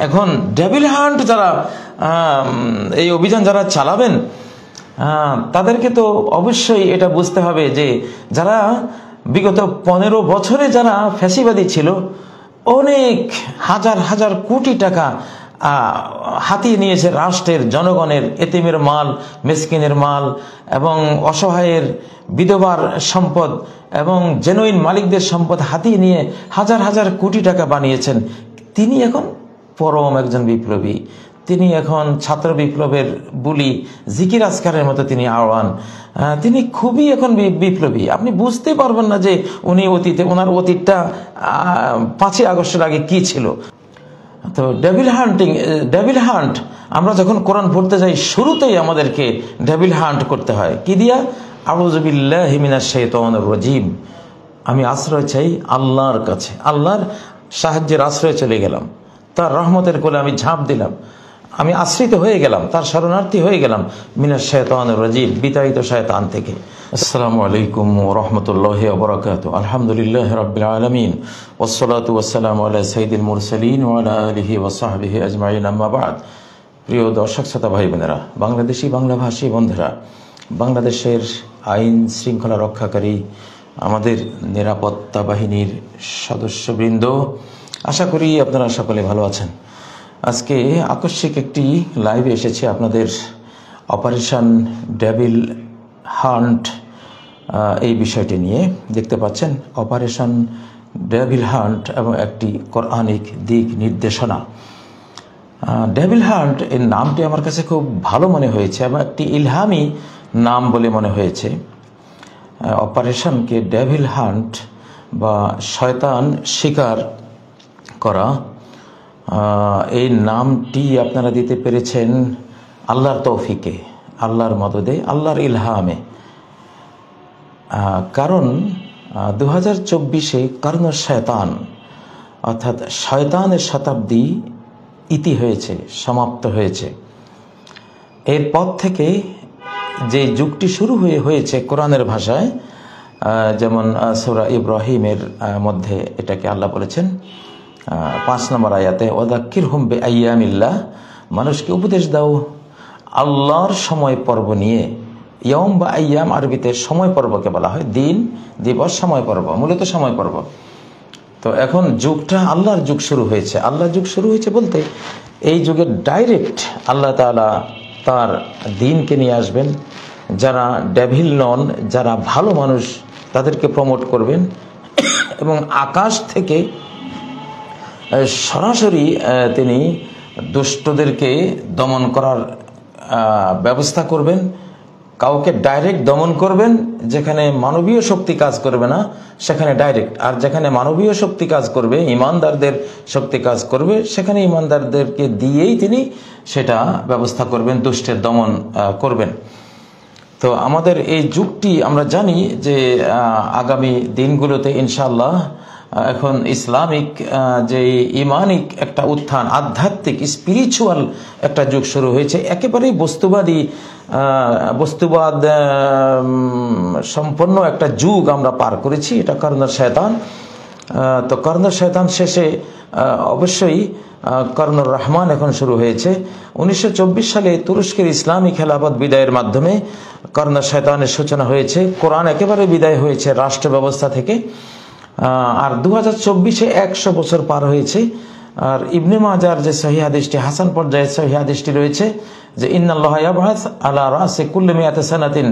এখন devil hunt যারা এই অভিযান যারা চালাবেন তাদেরকে তো অবশ্যই এটা বুঝতে হবে যে যারা বিগত 15 বছরে যারা ফ্যাসিবাদী ছিল, অনেক হাজার হাজার কোটি টাকা হাতিয়ে নিয়েছে রাষ্ট্রের, জনগণের, এতিমের মাল, মিসকিনের মাল এবং অসহায়ের বিধবার সম্পদ এবং জেনুইন মালিকদের সম্পদ হাতিয়ে নিয়ে হাজার হাজার কোটি টাকা বানিয়েছেন। তিনি এখন পরম একজন বিপ্লবী। তিনি এখন ছাত্র বিপ্লবের বুলি, জিকির আজকারের মতো তিনি আহ্বান। তিনি খুবই এখন বিপ্লবী। আপনি বুঝতে পারবেন না যে উনি অতীতে, ওনার অতীতটা 5ই আগস্টের আগে কি ছিল। তো ডেভিল হান্ট আমরা যখন কোরআন পড়তে যাই, শুরুতেই আমাদেরকে ডেভিল হান্ট করতে হয় কি দিয়া? আউযু বিল্লাহি মিনাশ শাইতানির রাজিম। আমি আশ্রয় চাই আল্লাহর কাছে, আল্লাহর সাহায্যের আশ্রয় চলে গেলাম, তার রহমতের কোলে আমি ঝাঁপ দিলাম, আমি আশ্রিত হয়ে গেলাম, তার শরণার্থী হয়ে গেলাম মিনাশ শাইতানির রাজিম, বিতাড়িত শয়তান থেকে। আসসালামু আলাইকুম ওয়া রাহমাতুল্লাহি ওয়া বারাকাতুহু। আলহামদুলিল্লাহি রাব্বিল আলামিন ওয়াসসালাতু ওয়াসসালামু আলা সাইয়্যিদিল মুরসালিন ওয়া আলা আলিহি ওয়া সাহবিহি আজমাইন, আম্মা বাদ। প্রিয় দর্শক শ্রোতা ভাই বোনেরা, বাংলাদেশি বাংলাভাষী বন্ধুরা, বাংলাদেশের আইন শৃঙ্খলা রক্ষাকারী আমাদের নিরাপত্তা বাহিনীর সদস্যবৃন্দ, আশা করি আপনারা সকলে ভালো আছেন। আজকে আকস্মিক একটি লাইভে এসেছে আপনাদের অপারেশন ডেভিল হান্ট এই বিষয়টি নিয়ে। দেখতে পাচ্ছেন অপারেশন ডেভিল হান্ট এবং একটি কোরআনিক দিক নির্দেশনা। ডেভিল হান্ট এর নামটি আমার কাছে খুব ভালো মনে হয়েছে এবং একটি ইলহামি নাম বলে মনে হয়েছে। অপারেশনকে ডেভিল হান্ট বা শয়তান শিকার করা, এই নামটি আপনারা দিতে পেরেছেন আল্লাহর তৌফিকে, আল্লাহর মদদে, আল্লাহর ইলহামে। কারণ 2024-এ কর্ণ শয়তান অর্থাৎ শয়তানের শতাব্দী ইতি হয়েছে, সমাপ্ত হয়েছে। এরপর থেকে যে যুগটি শুরু হয়েছে কোরআনের ভাষায়, যেমন সূরা ইব্রাহিমের মধ্যে এটাকে আল্লাহ বলেছেন 5 নম্বর আয়াতে, ওয়াযাক্কিরহুম বিআইয়ামিল্লাহ, মানুষকে উপদেশ দাও আল্লাহর সময় পর্ব নিয়ে। ইয়ম বা আইয়াম আরবিতে সময় পর্বকে বলা হয়, দিন, দিবস, সময় পর্ব, মূলত সময় পর্ব। তো এখন যুগটা আল্লাহর যুগ শুরু হয়েছে। আল্লাহর যুগ শুরু হয়েছে বলতে এই যুগে ডাইরেক্ট আল্লাহ তাআলা তার দিনকে নিয়ে আসবেন। যারা ডেভিল নন, যারা ভালো মানুষ, তাদেরকে প্রমোট করবেন এবং আকাশ থেকে সরাসরি তিনি দুষ্টদেরকে দমন করার ব্যবস্থা করবেন। কাউকে ডাইরেক্ট দমন করবেন, যেখানে মানবীয় শক্তি কাজ করবে না সেখানে ডাইরেক্ট, আর যেখানে মানবীয় শক্তি কাজ করবে, ইমানদারদের শক্তি কাজ করবে, সেখানে ইমানদারদেরকে দিয়েই তিনি সেটা ব্যবস্থা করবেন, দুষ্টের দমন করবেন। তো আমাদের এই যুগটি আমরা জানি যে আগামী দিনগুলোতে ইনশাআল্লাহ এখন ইসলামিক যে ইমানিক একটা উত্থান, আধ্যাত্মিক স্পিরিচুয়াল একটা যুগ শুরু হয়েছে। একেবারেই বস্তুবাদ সম্পন্ন একটা যুগ আমরা পার করেছি, এটা কর্ণর শয়তান। তো কর্ণর শয়তান শেষে অবশ্যই কর্ণর রহমান এখন শুরু হয়েছে। 1924 সালে তুরস্কের ইসলামী খেলাফত বিদায়ের মাধ্যমে কর্ণর শয়তানের সূচনা হয়েছে। কোরআন একেবারে বিদায় হয়েছে রাষ্ট্র ব্যবস্থা থেকে। আর 2024-এ 100 বছর পার হয়েছে। আর ইবনে মাজার যে সহিহ হাদিসটি, হাসান পর্যায়ের সহিহ হাদিসটি রয়েছে যে ইন্নাল্লাহা ইয়াবআস আলা রাসি কুল্লি মিয়াতি সানাতিন,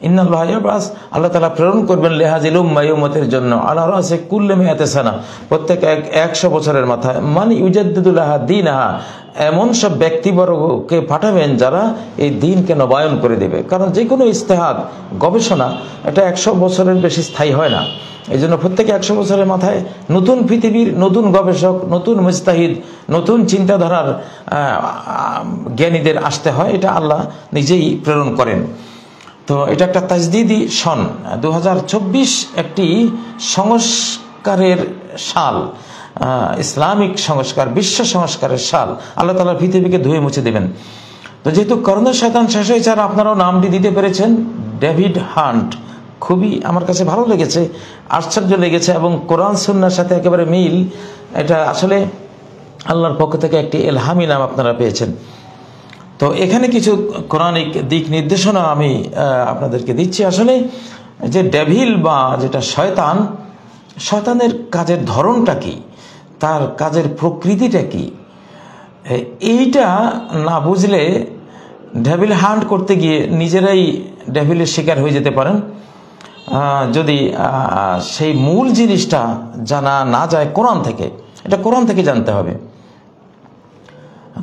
ইন্নাল্লাহা ইয়াবআস, আল্লাহ তাআলা প্রেরণ করবেন লিহাজিল উম্মাহ, উম্মতের জন্য, আলা রাসি কুল্লি মিয়াতি সানা, প্রত্যেক 100 বছরের মাথায়, মান ইউজাদ্দিদু লাহা দীনাহা, এমন সব ব্যক্তিবর্গকে পাঠাবেন যারা এই দিনকে নবায়ন করে দেবে। কারণ যে কোনো ইজতিহাদ, গবেষণা, এটা 100 বছরের বেশি স্থায়ী হয় না। এই জন্য প্রত্যেকে 100 বছরের মাথায় নতুন পৃথিবীর নতুন গবেষক, নতুন মুজতাহিদ, নতুন চিন্তাধারার জ্ঞানীদের আসতে হয়। এটা আল্লাহ নিজেই প্রেরণ করেন। তো এটা একটা তাজদিদি সন। 2024 একটি সংস্কারের সাল, ইসলামিক সংস্কার, বিশ্ব সংস্কারের সাল। আল্লাহ তাআলা পৃথিবীকে ধুয়ে মুছে দেবেন। তো যেহেতু কর্ণর শয়তান শেষ হয়েছে, আর আপনারাও নামটি দিতে পেরেছেন ডেভিড হান্ট, খুবই আমার কাছে ভালো লেগেছে, আশ্চর্য লেগেছে এবং কোরআন সুন্নাহর সাথে একেবারে মিল। এটা আসলে আল্লাহর পক্ষ থেকে একটি এলহামি নাম আপনারা পেয়েছেন। তো এখানে কিছু কোরআনিক দিক নির্দেশনা আমি আপনাদেরকে দিচ্ছি। আসলে যে ডেভিল বা যেটা শয়তান, শয়তানের কাজের ধরনটা কি, তার কাজের প্রকৃতিটা কি, এইটা না বুঝলে ডেভিল হান্ট করতে গিয়ে নিজেরাই ডেভিলের শিকার হয়ে যেতে পারেন, যদি সেই মূল জিনিসটা জানা না যায় কোরআন থেকে। এটা কোরআন থেকে জানতে হবে।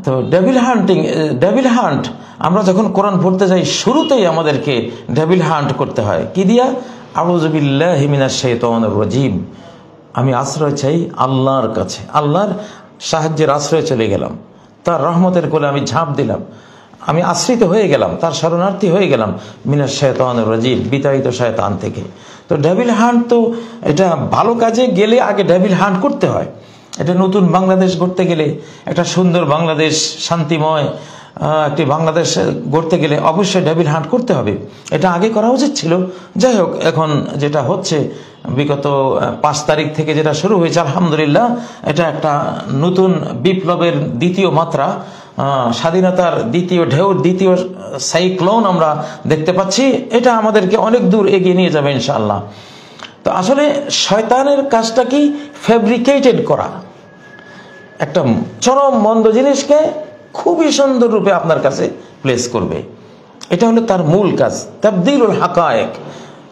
তো ডেভিল হান্ট আমরা যখন কোরআন পড়তে যাই, শুরুতেই আমাদেরকে ডেভিল হান্ট করতে হয় কি দিয়া? আউযু বিল্লাহি মিনাশ শাইতানির রাজিম, আমি আশ্রয় চাই আল্লাহর কাছে, আল্লাহর সাহায্যের আশ্রয় চলে গেলাম, তার রহমতের কোলে আমি ঝাঁপ দিলাম, আমি আশ্রিত হয়ে গেলাম, তার শরণার্থী হয়ে গেলাম, মিনাশ শাইতানির রাজিম, বিতাড়িত শয়তান থেকে। তো ডেভিল হান্ট, তো এটা ভালো কাজে গেলে আগে ডেভিল হান্ট করতে হয়। এটা নতুন বাংলাদেশ গড়তে গেলে, একটা সুন্দর বাংলাদেশ, শান্তিময় একটি বাংলাদেশ গড়তে গেলে অবশ্যই ডেভিল হান্ট করতে হবে। এটা আগে করা উচিত ছিল। যাই হোক, এখন যেটা হচ্ছে, বিগত 5 তারিখ থেকে যেটা শুরু হয়েছে, আলহামদুলিল্লাহ, এটা একটা নতুন বিপ্লবের দ্বিতীয় মাত্রা, স্বাধীনতার দ্বিতীয় ঢেউ, দ্বিতীয় সাইক্লোন আমরা দেখতে পাচ্ছি। এটা আমাদেরকে অনেক দূর এগিয়ে নিয়ে যাবে ইনশাআল্লাহ। তো আসলে শয়তানের কাজটা কি? ফ্যাব্রিকেটেড করা, একটা চরম মন্দ জিনিসকে খুবই সুন্দর রূপে আপনার কাছে প্লেস করবে। এটা হলো তার মূল কাজ, তাবদীলুল হাকায়েক,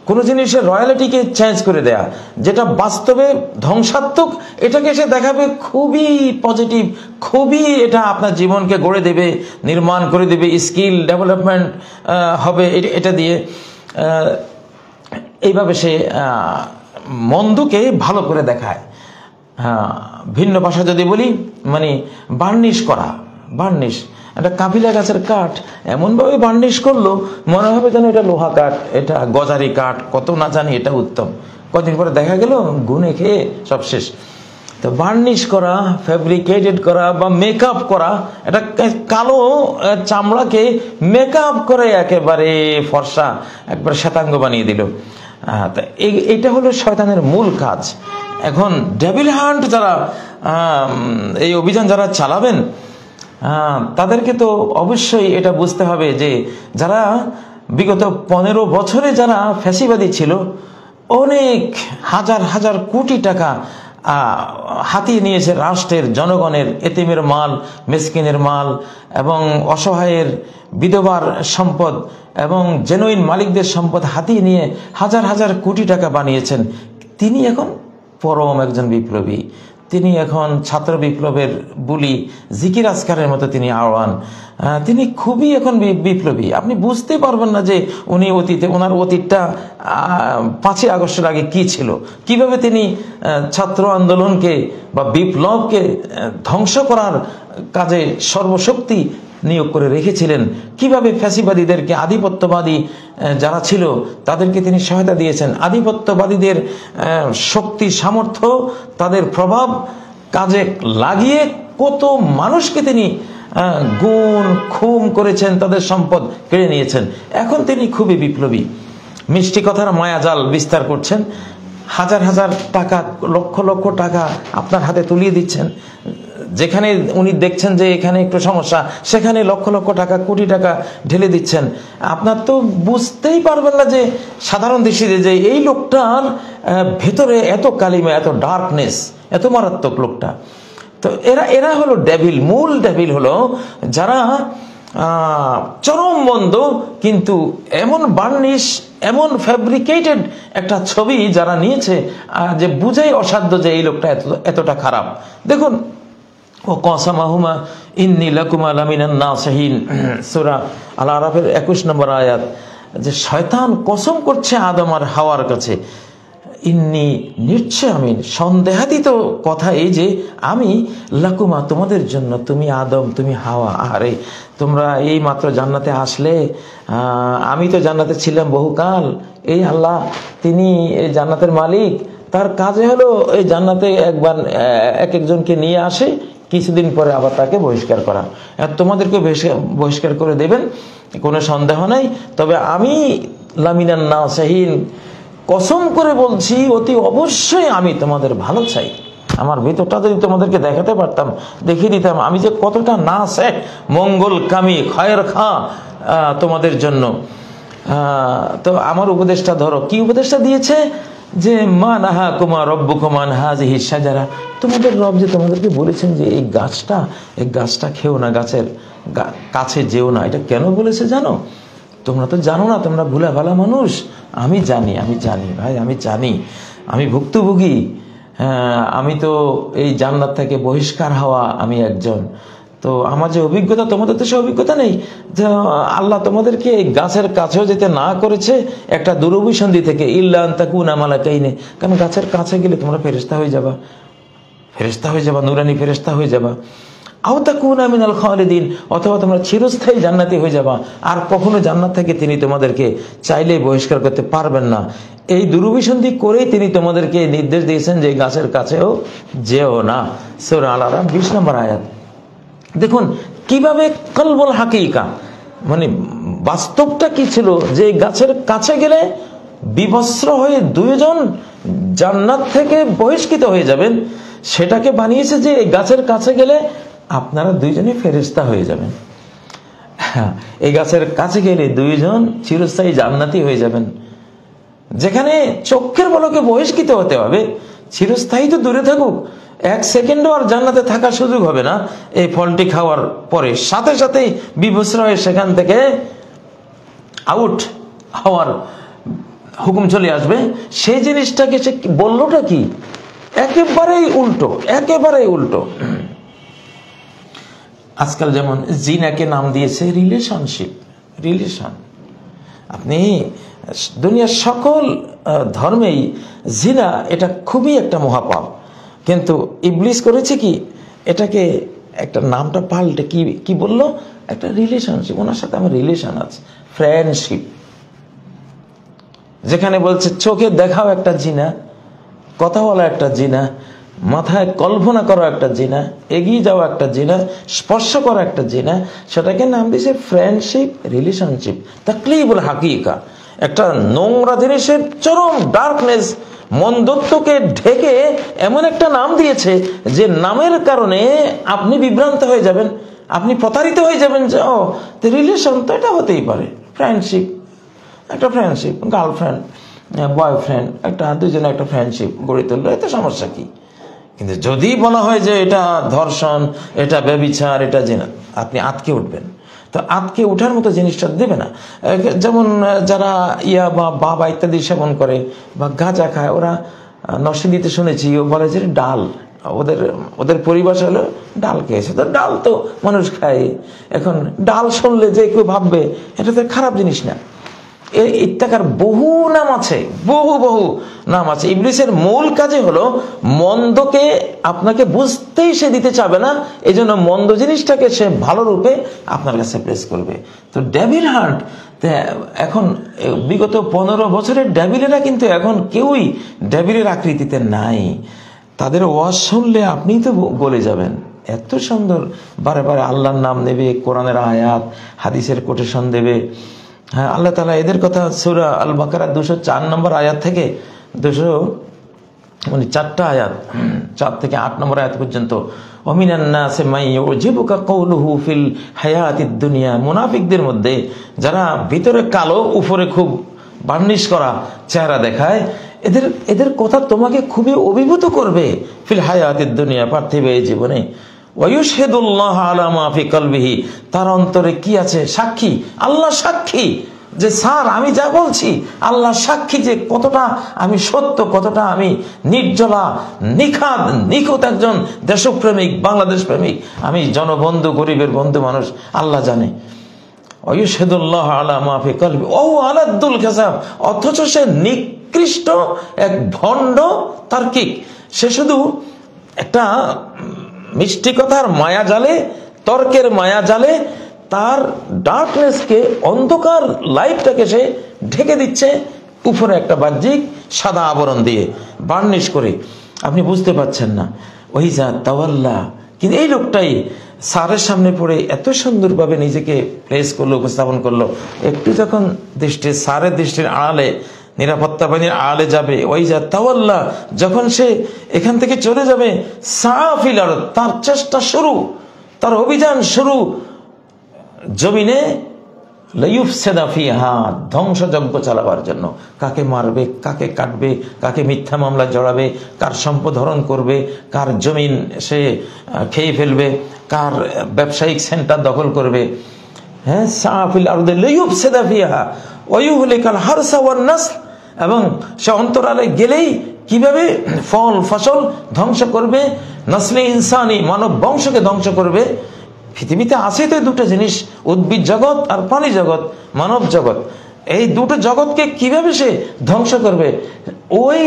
কোনো জিনিসের রয়্যালিটিকে চেঞ্জ করে দেয়া, যেটা বাস্তবে ধ্বংসাত্মক এটাকে সে দেখাবে খুবই পজিটিভ, খুবই এটা আপনার জীবনকে গড়ে দেবে, নির্মাণ করে দেবে, স্কিল ডেভেলপমেন্ট হবে এটা দিয়ে। এইভাবে সে মন্দকে ভালো করে দেখায়। ভিন্ন ভাষা যদি বলি, মানে বার্নিশ করা, বার্নিশ, একটা কাপিলা গাছের কাঠ এমনভাবে বার্নিশ করলো মনে হবে যেন এটা লোহা কাঠ, এটা গজারি কাঠ, কত না জানি এটা উত্তম, কদিন পরে দেখা গেল গুনে খেয়ে সব শেষ। তো বার্নিশ করা, ফ্যাব্রিকেটেড করা বা মেকআপ করা, এটা কালো চামড়াকে মেকআপ করে একেবারে ফর্সা, একবার শ্বেতাঙ্গ বানিয়ে দিল। এইটা হলো শয়তানের মূল কাজ। এখন ডেভিল হান্ট যারা এই অভিযান যারা চালাবেন, তাদেরকে তো অবশ্যই এটা বুঝতে হবে যে যারা বিগত 15 বছরে যারা ফ্যাসিবাদী ছিল, অনেক হাজার হাজার কোটি টাকা হাতিয়ে নিয়েছে রাষ্ট্রের, জনগণের, এতিমের মাল, মিসকিনের মাল এবং অসহায়ের, বিধবার সম্পদ এবং জেনুইন মালিকদের সম্পদ হাতিয়ে নিয়ে হাজার হাজার কোটি টাকা বানিয়েছেন। তিনি এখন পরম একজন বিপ্লবী, তিনি এখন ছাত্র বিপ্লবের বুলি, জিকির আজকারের মতো তিনি আহ্বান, তিনি খুবই এখন বিপ্লবী। আপনি বুঝতে পারবেন না যে উনি অতীতে, ওনার অতীতটা 5ই আগস্টের আগে কি ছিল, কিভাবে তিনি ছাত্র আন্দোলনকে বা বিপ্লবকে ধ্বংস করার কাজে সর্বশক্তি নিয়োগ করে রেখেছিলেন, কিভাবে ফ্যাসিবাদীদেরকে, আধিপত্যবাদী যারা ছিল তাদেরকে তিনি সহায়তা দিয়েছেন, আধিপত্যবাদীদের শক্তি, সামর্থ্য, তাদের প্রভাব কাজে লাগিয়ে কত মানুষকে তিনি গুণ খুম করেছেন, তাদের সম্পদ কেড়ে নিয়েছেন। এখন তিনি খুবই বিপ্লবী, মিষ্টি কথার মায়াজাল বিস্তার করছেন, হাজার হাজার টাকা, লক্ষ লক্ষ টাকা আপনার হাতে তুলিয়ে দিচ্ছেন। যেখানে উনি দেখছেন যে এখানে একটু সমস্যা, সেখানে লক্ষ লক্ষ টাকা, কোটি টাকা ঢেলে দিচ্ছেন। আপনার তো বুঝতেই পারবেন না যে সাধারণ দৃষ্টিতে যে এই লোকটার ভেতরে এত কালিমা, এত ডার্কনেস, এত মারাত্মক লোকটা। তো এরা হলো ডেভিল। মূল ডেভিল হলো যারা চরম মন্দ, কিন্তু এমন বার্নিশ, এমন ফ্যাব্রিকেটেড একটা ছবি যারা নিয়েছে যে বুঝাই অসাধ্য যে এই লোকটা এতটা খারাপ। দেখুন, ও কসামাহুমা ইন্নী লাকুমা লামিনান নাসিহিন, সূরা আল আরাফের 21 নম্বর আয়াত, যে শয়তান কসম করছে আদম আর হাওয়ার কাছে, ইন্নী, নিশ্চয় আমি, সন্দেহাতীত কথা এই যে আমি, লাকুমা, তোমাদের জন্য, তুমি আদম, তুমি হাওয়া, আরে তোমরা এই মাত্র জান্নাতে আসলে, আমি তো জান্নাতে ছিলাম বহুকাল। এই আল্লাহ, তিনি এই জান্নাতের মালিক, তার কাজে হলো এই জান্নাতে একবার এক একজনকে নিয়ে আসে, কিছুদিন পরে আবার তাকে বহিষ্কার করা। তোমাদেরকে বহিষ্কার করে দেবেন, কোনো সন্দেহ নাই। তবে আমি লামিনান নাসিহিন, কসম করে বলছি, অতি অবশ্যই আমি তোমাদের ভালো চাই। আমার ভিতরটা যদি তোমাদেরকে দেখাতে পারতাম, দেখিয়ে দিতাম আমি যে কতটা নাসেহ, মঙ্গলকামী, খায়ের খা তোমাদের জন্য। তো আমার উপদেশটা ধরো, কি উপদেশটা দিয়েছে? যে মা নাহা কুমা রব্বুকুমা আন হাযিহি শাজারা, তোমাদের রব যে তোমাদেরকে বলেছেন যে এই গাছটা খেও না, গাছের কাছে যেও না। এটা কেন বলেছে জানো? তোমরা তো জানো না, তোমরা ভুলা ভালা মানুষ। আমি জানি ভাই, আমি জানি, আমি ভুক্তভোগী। আমি তো এই জান্নাত থেকে বহিষ্কার হওয়া আমি একজন। তো আমার যে অভিজ্ঞতা, তোমাদের তো সে অভিজ্ঞতা নেই। যে আল্লাহ তোমাদেরকে এই গাছের কাছেও যেতে না করেছে একটা দুরভিসন্ধি থেকে, ইল্লা আন তাকুনা মালাকাইনে, কারণ গাছের কাছে গেলে তোমরা ফেরেশতা হয়ে যাবা, নূরানি ফেরেশতা হয়ে যাবা। আও তাকুনা মিনাল খালিদিন, অথবা তোমরা চিরস্থায়ী জান্নাতি হয়ে যাবা, আর কখনো জান্নাত থেকে তিনি তোমাদেরকে চাইলেই বহিষ্কার করতে পারবেন না। এই দুরভিসন্ধি করেই তিনি তোমাদেরকে নির্দেশ দিয়েছেন যে গাছের কাছেও যেও না। সূরা আল আরাফ 20 নম্বর আয়াত। দেখুন কিভাবে কলবুল হাকিকা, মানে বাস্তবটা কি ছিল, যে গাছের কাছে গেলে বিভস্র হয়ে দুইজন জান্নাত থেকে বহিষ্কৃত হয়ে যাবেন, সেটাকে বানিয়েছে যে এই গাছের কাছে গেলে আপনারা দুইজনই ফেরেশতা হয়ে যাবেন। এই গাছের কাছে গেলে দুইজন চিরস্থায়ী জান্নাতি হয়ে যাবেন। যেখানে চোখের পলকে বহিষ্কৃত হতে হবে, চিরস্থায়ী তো দূরে থাকুক, 1 সেকেন্ডও আর জান্নাতে থাকার সুযোগ হবে না। এই ফলটি খাওয়ার পরে সাথে সাথেই বিভস্র হয়ে সেখান থেকে আউট হওয়ার হুকুম চলে আসবে। সেই জিনিসটাকে সে বললোটা কি? একেবারেই উল্টো। আজকাল যেমন জিনাকে নাম দিয়েছে রিলেশন। আপনি দুনিয়ার সকল ধর্মেই জিনা এটা খুবই একটা মহাপাপ, কিন্তু ইবলিস করেছে কি, এটাকে একটা নামটা পাল্টে কি বললো, একটা রিলেশনশিপ, ওনার সাথে আমার রিলেশন আছে, ফ্রেন্ডশিপ। যেখানে বলছে চোখে দেখাও একটা জিনা, কথা বলা একটা জিনা, মাথায় কল্পনা করা একটা জিনা, এগিয়ে যাওয়া একটা জিনা, স্পর্শ করা একটা জিনা, সেটাকে নাম দিয়েছে ফ্রেন্ডশিপ, রিলেশনশিপ। তাকলিবুল হাকিকা, একটা নোংরা জিনিসের চরম ডার্কনেস, মন্দত্বকে ঢেকে এমন একটা নাম দিয়েছে যে নামের কারণে আপনি বিভ্রান্ত হয়ে যাবেন, আপনি প্রতারিত হয়ে যাবেন যে ও রিলেশন তো এটা হতেই পারে, ফ্রেন্ডশিপ, গার্লফ্রেন্ড বয়ফ্রেন্ড, দুজনে একটা ফ্রেন্ডশিপ গড়ে তুললো, এতে সমস্যা কি? কিন্তু যদি বলা হয় যে এটা ধর্ষণ, এটা ব্যভিচার, এটা জিনা, আপনি আটকে উঠবেন। তো আটকে ওঠার মতো জিনিসটা দেবে না। যেমন যারা বা বাবা ইত্যাদি সেবন করে বা গাঁজা খায়, ওরা নরসিংদীতে শুনেছি ও বলে যে ডাল, ওদের পরিভাষা হলো ডাল খেয়েছে। তো ডাল তো মানুষ খায়। এখন ডাল শুনলে যে কেউ ভাববে এটা তো খারাপ জিনিস না। ইত্যাকার বহু নাম আছে। ইবলিসের মূল কাজে হলো মন্দকে আপনাকে বুঝতেই সে দিতে চাবে না, এই জন্য মন্দ জিনিসটাকে সে ভালো রূপে আপনার কাছে প্লেস করবে। তো ডেভিল হান্ট, এখন বিগত 15 বছরের ডেভিলেরা কিন্তু এখন কেউই ডেভিলের আকৃতিতে নাই। তাদের ওয়াজ শুনলে আপনি তো গলে যাবেন, এত সুন্দর বারে বারে আল্লাহর নাম নেবে, কোরআনের আয়াত হাদিসের কোটেশন দেবে। হ্যাঁ, আল্লাহ তাআলা এদের কথা সূরা আল বাকারা 204 নম্বর আয়াত থেকে 4টা আয়াত, 4 থেকে 8 নম্বর আয়াত পর্যন্ত, ওমিনান নাসি মান ইউজিবুকা কওলুহু ফিল হায়াতিদ দুনিয়া, মুনাফিকদের মধ্যে যারা ভিতরে কালো উপরে খুব বার্নিশ করা চেহারা দেখায়, এদের কথা তোমাকে খুবই অভিভূত করবে ফিল হায়াতিদ দুনিয়া, পার্থিব এই জীবনে। ওয়ায়ুশহিদুল্লাহ আলা মা ফি কলবিহি, তার অন্তরে কি আছে সাক্ষী, আল্লাহ সাক্ষী যে স্যার আমি যা বলছি, আল্লাহ সাক্ষী যে কতটা আমি সত্য, কতটা আমি নির্জলা নিখুঁত একজন দেশপ্রেমিক, বাংলাদেশ প্রেমিক, আমি জনবন্ধু, গরিবের বন্ধু মানুষ, আল্লাহ জানে। ওয়ায়ুশহিদুল্লাহ আলা মা ফি কলবি ও আলাদ্দুল কাযাব, অথচ সে নিকৃষ্ট এক ভণ্ড তার্কিক। সে শুধু একটা মিষ্টি কথার মায়া জালে, তর্কের মায়া জালে তার ডার্কনেসকে, অন্ধকার লাইফটাকে সে ঢেকে দিচ্ছে উপরে একটা বাহ্যিক সাদা আবরণ দিয়ে, বার্নিশ করে। আপনি বুঝতে পারছেন না। ওই যা তাওয়াল্লা, কিন্তু এই লোকটাই স্যারের সামনে পড়ে এত সুন্দরভাবে নিজেকে প্লেস করলো, উপস্থাপন করলো। একটু যখন স্যারের দৃষ্টির আড়ালে নিরাপত্তা বাহিনীর আড়ালে যাবে। ওয়াইজা তাওয়াল্লা, যখন সে এখান থেকে চলে যাবে, সাফিল আরদ, তার চেষ্টা শুরু, তার অভিযান শুরু জমিনে লাইফসাদা ফিহা, ধ্বংসযজ্ঞ চালাবার জন্য। কাকে মারবে, কাকে কাটবে, কাকে মিথ্যা মামলা জড়াবে, কার সম্পদ হরণ করবে, কার জমিন সে খেয়ে ফেলবে, কার ব্যবসায়িক সেন্টার দখল করবে। হ্যাঁ, সাফিল আরদে লাইফসাদা ফিহা ওয়ায়ুহলিকাল হারসা ওয়ান নাসল, এবং সে অন্তরালে গেলেই কিভাবে ফল ফসল ধ্বংস করবে, নসলে ইনসানি, মানব বংশকে ধ্বংস করবে। পৃথিবীতে আছে তো দুটো জিনিস, উদ্ভিদ জগৎ আর প্রাণী জগৎ, মানব জগৎ। এই দুটো জগৎকে কিভাবে সে ধ্বংস করবে, ওই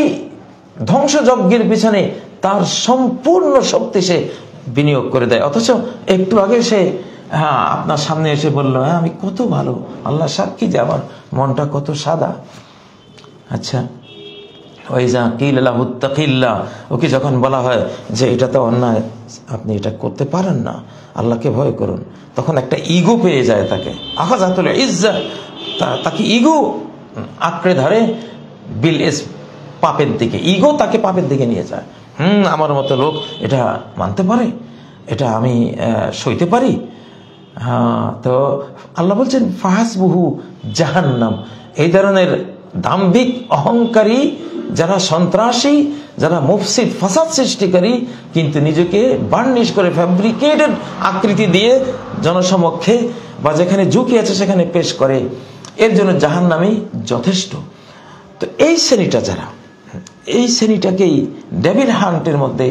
ধ্বংসযজ্ঞের পিছনে তার সম্পূর্ণ শক্তি সে বিনিয়োগ করে দেয়। অথচ একটু আগে সে আপনার সামনে এসে বলল, হ্যাঁ আমি কত ভালো, আল্লাহ সাক্ষী যে আমার মনটা কত সাদা। আচ্ছা, ওয়াইজা কিল লাহু তাকিল্লাহ, ওকে যখন বলা হয় যে এটা তো অন্যায়, আপনি এটা করতে পারেন না, আল্লাহকে ভয় করুন, তখন একটা ইগো পেয়ে যায় তাকে। আখাযাতুল ইজ্জা, তাকে ইগো আঁকড়ে ধরে, বিল ইস, পাপের দিকে। ইগো তাকে পাপের দিকে নিয়ে যায়। আমার মতো লোক এটা মানতে পারে, এটা আমি সইতে পারি। হ্যাঁ, তো আল্লাহ বলছেন ফাহাসবুহু জাহান্নাম। এই ধরনের দাম্ভিক অহংকারী, যারা সন্ত্রাসী, যারা মুফসিদ ফাসাদ সৃষ্টিকারী, কিন্তু নিজেকে বার্নিশ করে ফ্যাব্রিকেটেড আকৃতি দিয়ে জনসমক্ষে বা যেখানে ঝুঁকি আছে সেখানে পেশ করে, এর জন্য জাহান্নামই যথেষ্ট। তো এই শ্রেণীটা যারা, এই শ্রেণীটাকেই ডেভিল হান্টের মধ্যে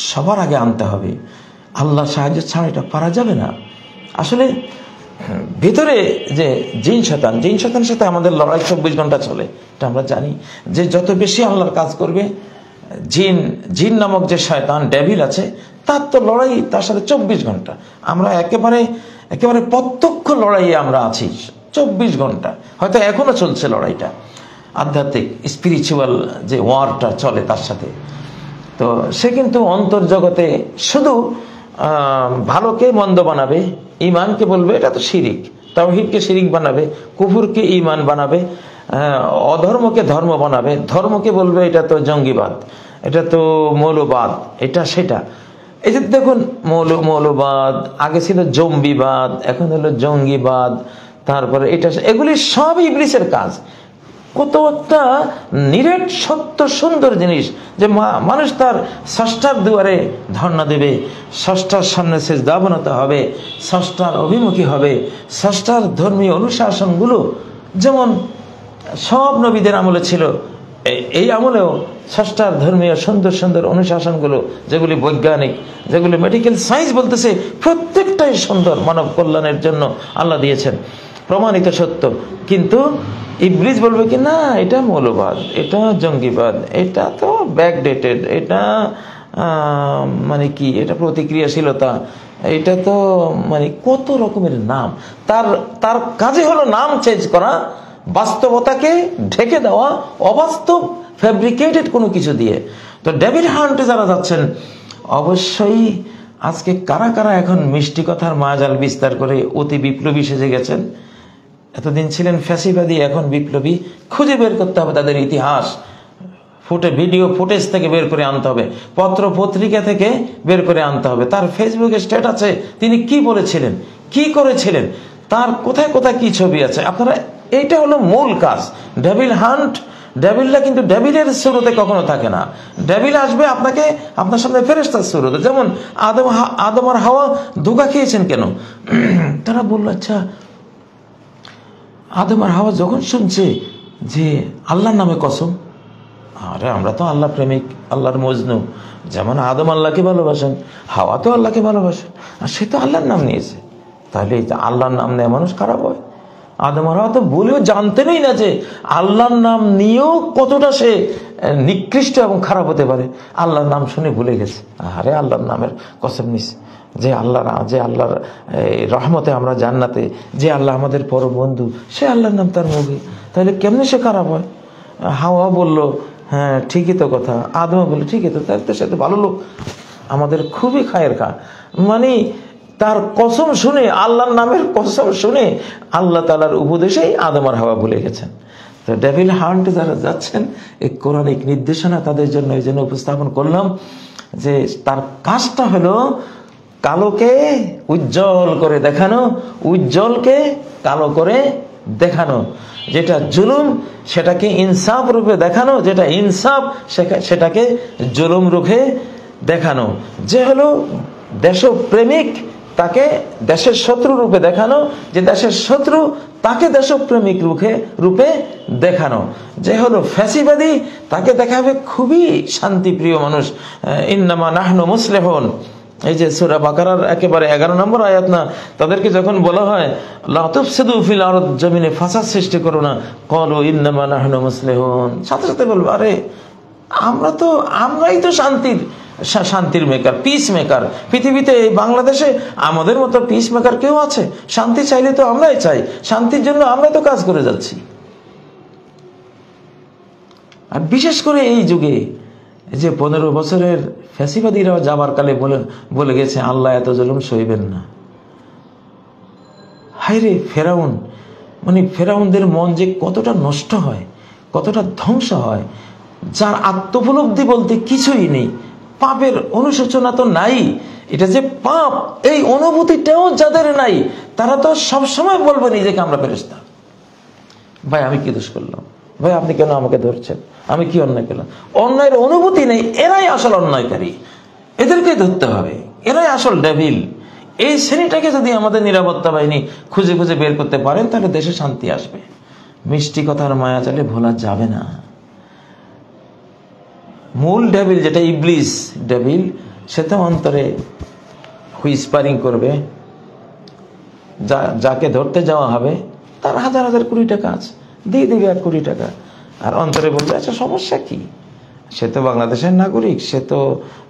সবার আগে আনতে হবে। আল্লাহর সাহায্য ছাড়া এটা পারা যাবে না। আসলে ভেতরে যে জিন শয়তানের সাথে আমাদের লড়াই 24 ঘন্টা চলে, এটা আমরা জানি। যে যত বেশি আল্লাহর কাজ করবে, জিন নামক যে শয়তান ডেভিল আছে, তার তো লড়াই তার সাথে 24 ঘন্টা। আমরা একেবারে প্রত্যক্ষ লড়াইয়ে আমরা আছি 24 ঘন্টা। হয়তো এখনো চলছে লড়াইটা, আধ্যাত্মিক স্পিরিচুয়াল যে ওয়ারটা চলে তার সাথে। তো সে কিন্তু অন্তর্জগতে শুধু ভালোকে মন্দ বানাবে, ইমানকে বলবে এটা তো শিরিক, তাওহীদকে শিরিক বানাবে, কুফুরকে ইমান বানাবে, অধর্মকে ধর্ম বানাবে, ধর্মকে বলবে এটা তো জঙ্গিবাদ, এটা তো মৌলবাদ, এটা সেটা। এই যে দেখুন, মৌলবাদ, আগে ছিল জম্বিবাদ, এখন হলো জঙ্গিবাদ, তারপরে এটা, এগুলি সব ইবলিসের কাজ। কত একটা নিরেট সত্য সুন্দর জিনিস যে মানুষ তার স্রষ্টার দুয়ারে ধর্ণা দেবে, স্রষ্টার সামনে সিজদা বানাতে হবে, স্রষ্টার অভিমুখী হবে, স্রষ্টার ধর্মীয় অনুশাসনগুলো যেমন সব নবীদের আমলে ছিল, এই আমলেও স্রষ্টার ধর্মীয় সুন্দর সুন্দর অনুশাসনগুলো, যেগুলি বৈজ্ঞানিক, যেগুলি মেডিকেল সায়েন্স বলতেছে, প্রত্যেকটাই সুন্দর, মানব কল্যাণের জন্য আল্লাহ দিয়েছেন, প্রমাণিত সত্য। কিন্তু ইবলিস বলবে কি না, এটা মৌলবাদ, এটা জঙ্গিবাদ, এটা তো ব্যাকডেটেড, এটা মানে কি, এটা প্রতিক্রিয়াশীলতা, এটা তো মানে কত রকমের নাম। তার কাজে হলো নাম চেঞ্জ করা, বাস্তবতাকে ঢেকে দেওয়া অবাস্তব ফ্যাব্রিকেটেড কোনো কিছু দিয়ে। তো ডেভিল হান্টে যারা যাচ্ছেন, অবশ্যই আজকে কারা কারা এখন মিষ্টি কথার মায়াজাল বিস্তার করে অতি বিপ্লবী সেজে গেছেন, এতদিন ছিলেন ফ্যাসিবাদী, এখন বিপ্লবী, খুঁজে বের করতে হবে তাদের ইতিহাস, ভিডিও ফুটেজ থেকে বের করে আনতে হবে, পত্র পত্রিকা থেকে বের করে আনতে হবে, তার ফেসবুকে স্ট্যাটাসে তিনি কি বলেছিলেন, কি করেছিলেন, তার কোথায় কোথায় কি ছবি আছে। আপনারা, এইটা হলো মূল কাজ। ডেভিল হান্ট, ডেভিলরা কিন্তু ডেভিলের শুরুতে কখনো থাকে না। ডেভিল আসবে আপনার সামনে ফেরেশতার শুরুতে। যেমন আদম আর হাওয়া ধোঁকা খেয়েছেন কেন? তারা বলল, আচ্ছা আদম আর হাওয়া যখন শুনছে যে আল্লাহর নামে কসম, আরে আমরা তো আল্লাহ প্রেমিক, আল্লাহর মজনু, যেমন আদম আল্লাহকে ভালোবাসেন, হাওয়া তো আল্লাহকে ভালোবাসেন, আর সে তো আল্লাহর নাম নিয়েছে, তাহলে আল্লাহর নাম নেওয়া মানুষ খারাপ হয়? আদম আর হাওয়া তো বলেও জানতেনই না যে আল্লাহর নাম নিয়েও কতটা সে নিকৃষ্ট এবং খারাপ হতে পারে। আল্লাহর নাম শুনে ভুলে গেছে, আরে আল্লাহর নামের কসম নিছে, যে আল্লাহর রহমতে আমরা জান্নাতে, যে আল্লাহ আমাদের পরম বন্ধু, সে আল্লাহর নাম তার মুখে, তাহলে কেমনে সে খারাপ হয়? হাওয়া বলল, হ্যাঁ ঠিকই তো কথা। আদম বলল, ঠিকই তো, তার তো সে তো ভালো লোক, আমাদের খুবই খায়ের খা। মানে তার কসম শুনে, আল্লাহর নামের কসম শুনে আল্লাহ তাআলার উপদেশেই আদম আর হাওয়া ভুলে গেছেন। তো তো ডেভিল হান্টে যারা যাচ্ছেন, এই কোরআনিক নির্দেশনা তাদের জন্য এই জন্য উপস্থাপন করলাম যে তার কাজটা হলো কালোকে উজ্জ্বল করে দেখানো, উজ্জ্বলকে কালো করে দেখানো। যেটা জুলুম সেটাকে ইনসাফ রূপে দেখানো, যেটা ইনসাফ সেটাকে জুলুম রূপে দেখানো। যে হলো দেশপ্রেমিক তাকে দেশের শত্রু রূপে দেখানো, যে দেশের শত্রু তাকে দেশপ্রেমিক রূপে দেখানো। যে হলো ফ্যাসিবাদী তাকে দেখাবে খুবই শান্তিপ্রিয় মানুষ। ইন্নামা নাহনু মুসলিহুন, এই যে সূরা বাকারার একেবারে 11 নম্বর আয়াত না, তাদেরকে যখন বলা হয় লা তুফসিদু ফিল আরদ, জমিনে ফাসাদ সৃষ্টি করো না, ক্বালু ইন্নামা নাহনু মুসলিহুন, সাথে সাথে বলবো আরে আমরাই তো শান্তির মেকার, পিস মেকার। পৃথিবীতে বাংলাদেশে আমাদের মতো পিস মেকার কেউ আছে? শান্তি চাইলে তো আমরাই চাই, শান্তির জন্য আমরা তো কাজ করে যাচ্ছি। আর বিশেষ করে এই যুগে যে 15 বছরের ফ্যাসিবাদীরা যাবার কালে বলে গেছে আল্লাহ এত জুলুম সইবেন না। হায়রে ফেরাউন, মানে ফেরাউনদের মন যে কতটা নষ্ট হয়, কতটা ধ্বংস হয়, যার আত্মোপলব্ধি বলতে কিছুই নেই, পাপের অনুশোচনা তো নাই, এটা যে পাপ এই অনুভূতিটাও যাদের নাই, তারা তো সবসময় বলবে নিজেকে আমরা ফেরেশতা। ভাই আমি কি দোষ করলাম? ভাই আপনি কেন আমাকে ধরছেন? আমি কি অন্যায় করলাম? অন্যায়ের অনুভূতি নেই, এরাই আসল অন্যায়কারী, এদেরকে ধরতে হবে, এরাই আসল ডেভিল। এই শ্রেণীটাকে যদি আমাদের নিরাপত্তা বাহিনী খুঁজে খুঁজে বের করতে পারেন, তাহলে দেশে শান্তি আসবে। মিষ্টি কথার মায়া চালে ভোলা যাবে না। মূল ডেভিল যেটা ইবলিস ডেভিল, সেটা অন্তরে হুইসপারিং করবে, যাকে ধরতে যাওয়া হবে তার হাজার হাজার কোটি টাকা আছে, দিয়ে দেবে 1 কোটি টাকা, আর অন্তরে বলবে আচ্ছা সমস্যা কি, সে তো বাংলাদেশের নাগরিক, সে তো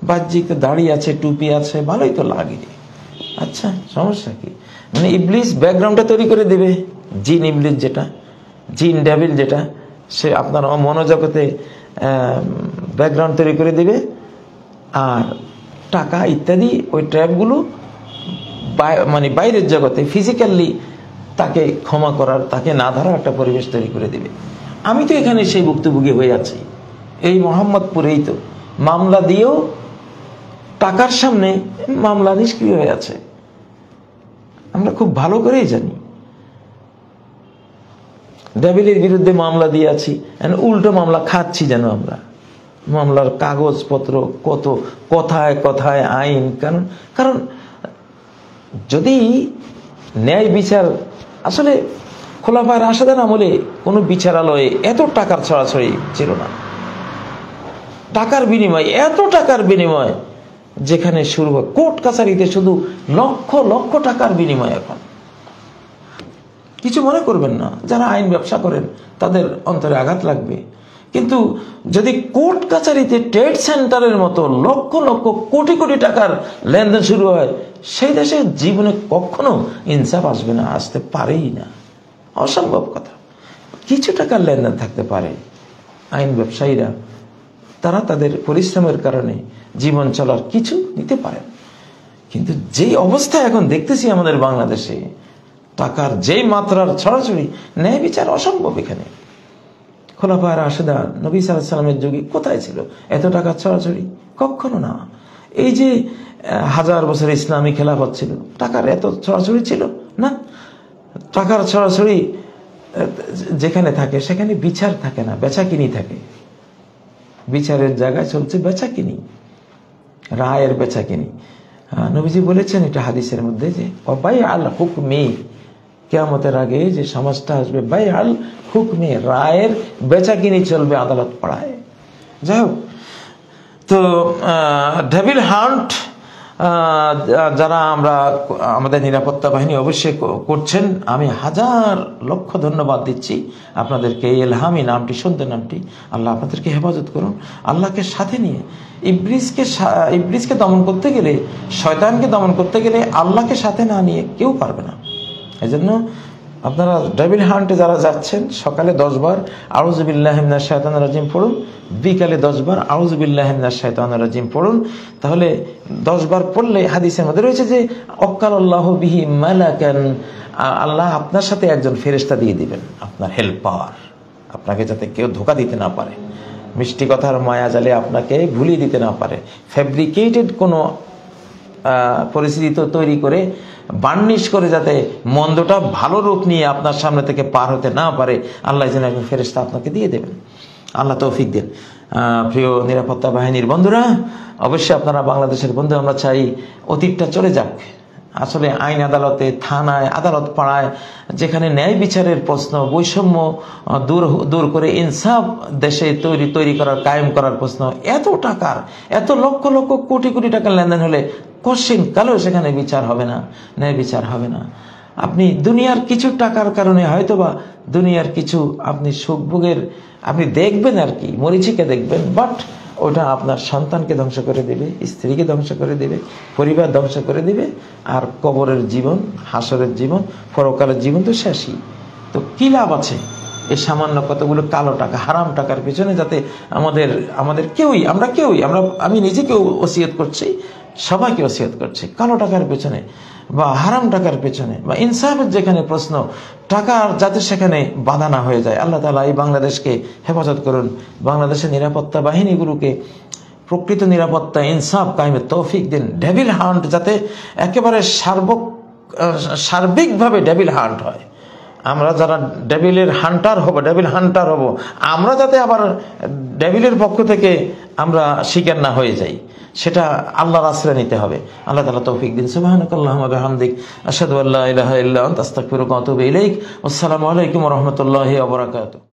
বাহ্যিক দাড়ি আছে, টুপি আছে, ভালোই তো লাগে, আচ্ছা সমস্যা কি। মানে ইবলিস ব্যাকগ্রাউন্ডটা তৈরি করে দেবে। জিন ইবলিস যেটা, জিন ডেভিল যেটা, সে আপনার মনোজগতে ব্যাকগ্রাউন্ড তৈরি করে দিবে, আর টাকা ইত্যাদি ওই ট্র্যাপগুলো মানে বাইরের জগতে ফিজিক্যালি তাকে ক্ষমা করার, তাকে না ধরার একটা পরিবেশ তৈরি করে দিবে। আমি তো এখানে সেই ভুক্তভোগী হয়ে আছি, এই মোহাম্মদপুরেই তো মামলা দিয়েও টাকার সামনে মামলা নিষ্ক্রিয় হয়ে আছে। আমরা খুব ভালো করেই জানি ডেভিলের বিরুদ্ধে মামলা দিয়ে আছি, উল্টো মামলা খাচ্ছি যেন আমরা। মামলার কাগজপত্র কত, কথায় কথায় আইন, কারণ যদি ন্যায় বিচার আসলে খোলাফায়ে রাশেদার আমলে কোনো বিচারালয়ে এত টাকার ছড়াছড়ি ছিল না, টাকার বিনিময়, এত টাকার বিনিময় যেখানে শুরু হয় কোর্ট কাছারিতে শুধু লক্ষ লক্ষ টাকার বিনিময়। এখন কিছু মনে করবেন না, যারা আইন ব্যবসা করেন তাদের অন্তরে আঘাত লাগবে, কিন্তু যদি কোর্ট কাছারিতে ট্রেড সেন্টারের মতো লক্ষ লক্ষ কোটি কোটি টাকার লেনদেন শুরু হয়, সেই দেশে জীবনে কখনো ইনসাফ আসবে না, আসতে পারেই না, অসম্ভব কথা। কিছু টাকার লেনদেন থাকতে পারে, আইন ব্যবসায়ীরা তারা তাদের পরিশ্রমের কারণে জীবন চলার কিছু নিতে পারেন, কিন্তু যেই অবস্থা এখন দেখতেছি আমাদের বাংলাদেশে, টাকার যেই মাত্রার ছড়াছড়ি, ন্যায় বিচার অসম্ভব। এখানে খোলাফায়ে রাশেদা নবী সাল্লাল্লাহু আলাইহি ওয়াসাল্লামের যুগে কোথায় ছিল এত টাকার ছড়াছড়ি? কখনো না। এই যে 1000 বছর ইসলামী খেলাফত ছিল, টাকার এত ছড়াছড়ি ছিল না। টাকার ছড়াছড়ি যেখানে থাকে সেখানে বিচার থাকে না, বেচাকিনি থাকে। বিচারের জায়গায় চলছে বেচাকিনি, রায়ের বেচাকিনি। নবীজি বলেছেন এটা হাদিসের মধ্যে যে বাই আল হুকমি, কিয়ামতের আগে যে সমাজটা আসবে, বাই আল হুকমি, রায়ের বেচাকিনি চলবে আদালত পাড়ায়। যাই হোক, তো ডেভিল হান্ট যারা আমাদের নিরাপত্তা বাহিনী অবশ্যই করছেন, আমি হাজার লক্ষ ধন্যবাদ দিচ্ছি আপনাদেরকে। এলহামি নামটি, সুন্দর নামটি, আল্লাহ আপনাদেরকে হেফাজত করুন। আল্লাহকে সাথে নিয়ে ইবলিসকে দমন করতে গেলে, শয়তানকে দমন করতে গেলে আল্লাহকে সাথে না নিয়ে কেউ পারবে না। এই জন্য আপনারা ডেভিল হান্টে যারা যাচ্ছেন, সকালে 10 বার আউযু বিল্লাহি মিনাশ শাইতানির রাজিম পড়ুন, বিকালে 10 বার আউযু বিল্লাহি মিনাশ শাইতানির রাজিম পড়ুন। তাহলে 10 বার পড়লে হাদিসের মধ্যে রয়েছে যে ওয়াক্কালাল্লাহু বিহি মালাকান, আল্লাহ আপনার সাথে একজন ফেরেশতা দিয়ে দিবেন, আপনার হেল্পার। আপনাকে যাতে কেউ ধোকা দিতে না পারে, মিষ্টি কথার মায়া জালে আপনাকে ভুলিয়ে দিতে না পারে, ফ্যাব্রিকেটেড কোনো পরিস্থিতি তৈরি করে বার্নিশ করে যাতে মন্দটা ভালো রূপ নিয়ে আপনার সামনে থেকে পার হতে না পারে, আল্লাহ যেন একজন ফেরেশতা আপনাকে দিয়ে দেবেন। আল্লাহ তৌফিক দেন। প্রিয় নিরাপত্তা বাহিনীর বন্ধুরা, অবশ্যই আপনারা বাংলাদেশের বন্ধু, আমরা চাই অতীতটা চলে যাক। আসলে আইন আদালতে, থানায়, আদালত পাড়ায় যেখানে ন্যায় বিচারের প্রশ্ন, বৈষম্য দূর করে ইনসাফ দেশে তৈরি করার, কায়েম করার প্রশ্ন, এত টাকার, এত লক্ষ লক্ষ কোটি কোটি টাকার লেনদেন হলে কোশ্চিন কালেও সেখানে বিচার হবে না, ন্যায় বিচার হবে না। আপনি দুনিয়ার কিছু টাকার কারণে হয়তোবা দুনিয়ার কিছু আপনি সুখভোগের আপনি দেখবেন আর কি, মরিচিকা দেখবেন, বাট ওটা আপনার সন্তানকে ধ্বংস করে দেবে, স্ত্রীকে ধ্বংস করে দেবে, পরিবার ধ্বংস করে দেবে, আর কবরের জীবন, হাসরের জীবন, পরকালের জীবন তো শেষই। তো কি লাভ আছে এই সামান্য কতগুলো কালো টাকা, হারাম টাকার পেছনে? যাতে আমাদের কেউই, আমি নিজেকেও ওসিয়ত করছি, সবাইকে ওসিয়ত করছি, কালো টাকার পেছনে বা হারাম টাকার পেছনে বা ইনসাফের যেখানে প্রশ্ন, টাকার যাতে সেখানে বাধা না হয়ে যায়। আল্লাহ তাআলা এই বাংলাদেশকে হেফাজত করুন, বাংলাদেশের নিরাপত্তা বাহিনীগুলোকে প্রকৃত নিরাপত্তা, ইনসাফ কায়েমের তৌফিক দিন। ডেভিল হান্ট যাতে একেবারে সার্বিকভাবে ডেভিল হান্ট হয়। আমরা যারা ডেভিল হান্টার হব, আমরা যাতে আবার ডেভিলের পক্ষ থেকে আমরা শিকার না হয়ে যাই, সেটা আল্লাহর আশ্রয় নিতে হবে। আল্লাহ তাআলা তৌফিক দিন। সুবহানাকাল্লাহুম্মা ওয়া বিহামদিক, আশহাদু আল্লা ইলাহা ইল্লা আনতা, আস্তাগফিরুকা ওয়া আতুবু ইলাইক। আসসালামু আলাইকুম ওয়া রাহমাতুল্লাহি ওয়া বারাকাতুহু।